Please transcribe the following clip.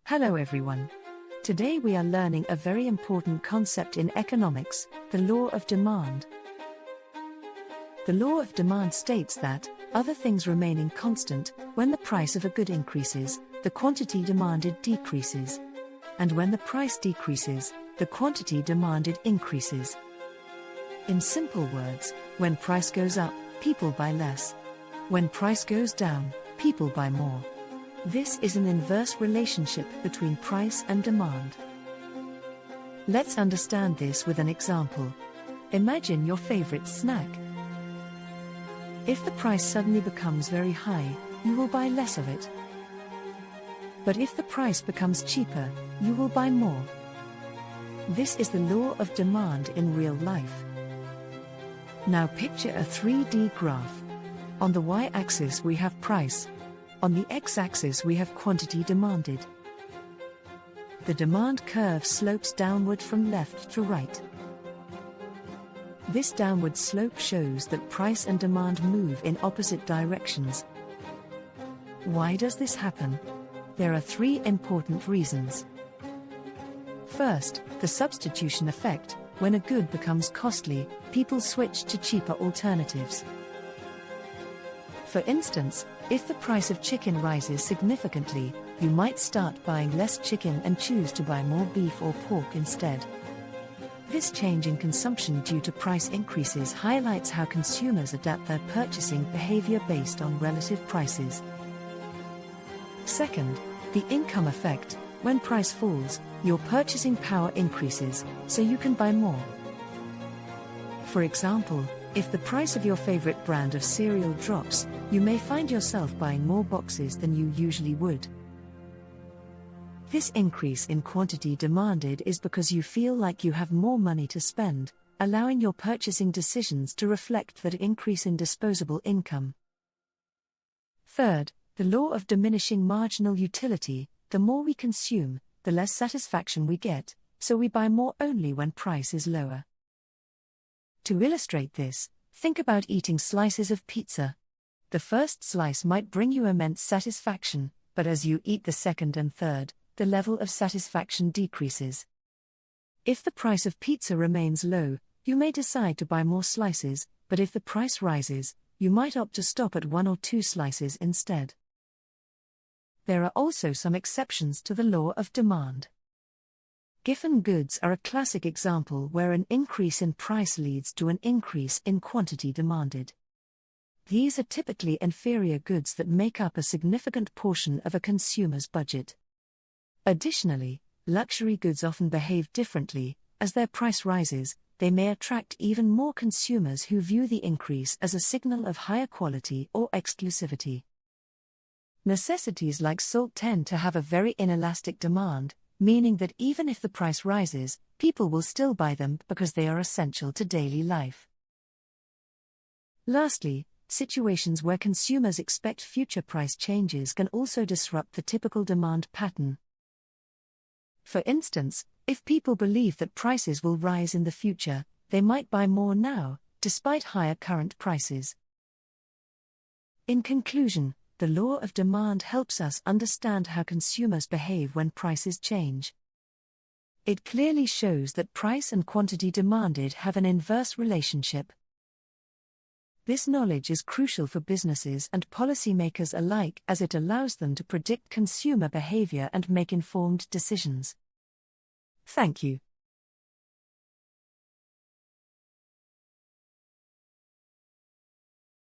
Hello everyone. Today we are learning a very important concept in economics, the law of demand. The law of demand states that, other things remaining constant, when the price of a good increases, the quantity demanded decreases. And when the price decreases, the quantity demanded increases. In simple words, when price goes up, people buy less. When price goes down, people buy more. This is an inverse relationship between price and demand. Let's understand this with an example. Imagine your favorite snack. If the price suddenly becomes very high, you will buy less of it. But if the price becomes cheaper, you will buy more. This is the law of demand in real life. Now picture a 3D graph. On the y-axis we have price. On the x-axis we have quantity demanded. The demand curve slopes downward from left to right. This downward slope shows that price and demand move in opposite directions. Why does this happen? There are three important reasons. First, the substitution effect. When a good becomes costly, people switch to cheaper alternatives. For instance, if the price of chicken rises significantly, you might start buying less chicken and choose to buy more beef or pork instead. This change in consumption due to price increases highlights how consumers adapt their purchasing behavior based on relative prices. Second, the income effect. When price falls, your purchasing power increases, so you can buy more. For example, if the price of your favorite brand of cereal drops, you may find yourself buying more boxes than you usually would. This increase in quantity demanded is because you feel like you have more money to spend, allowing your purchasing decisions to reflect that increase in disposable income. Third, the law of diminishing marginal utility. The more we consume, the less satisfaction we get, so we buy more only when price is lower. To illustrate this, think about eating slices of pizza. The first slice might bring you immense satisfaction, but as you eat the second and third, the level of satisfaction decreases. If the price of pizza remains low, you may decide to buy more slices, but if the price rises, you might opt to stop at 1 or 2 slices instead. There are also some exceptions to the law of demand. Giffen goods are a classic example where an increase in price leads to an increase in quantity demanded. These are typically inferior goods that make up a significant portion of a consumer's budget. Additionally, luxury goods often behave differently. As their price rises, they may attract even more consumers who view the increase as a signal of higher quality or exclusivity. Necessities like salt tend to have a very inelastic demand, meaning that even if the price rises, people will still buy them because they are essential to daily life. Lastly, situations where consumers expect future price changes can also disrupt the typical demand pattern. For instance, if people believe that prices will rise in the future, they might buy more now, despite higher current prices. In conclusion, the law of demand helps us understand how consumers behave when prices change. It clearly shows that price and quantity demanded have an inverse relationship. This knowledge is crucial for businesses and policymakers alike as it allows them to predict consumer behavior and make informed decisions. Thank you.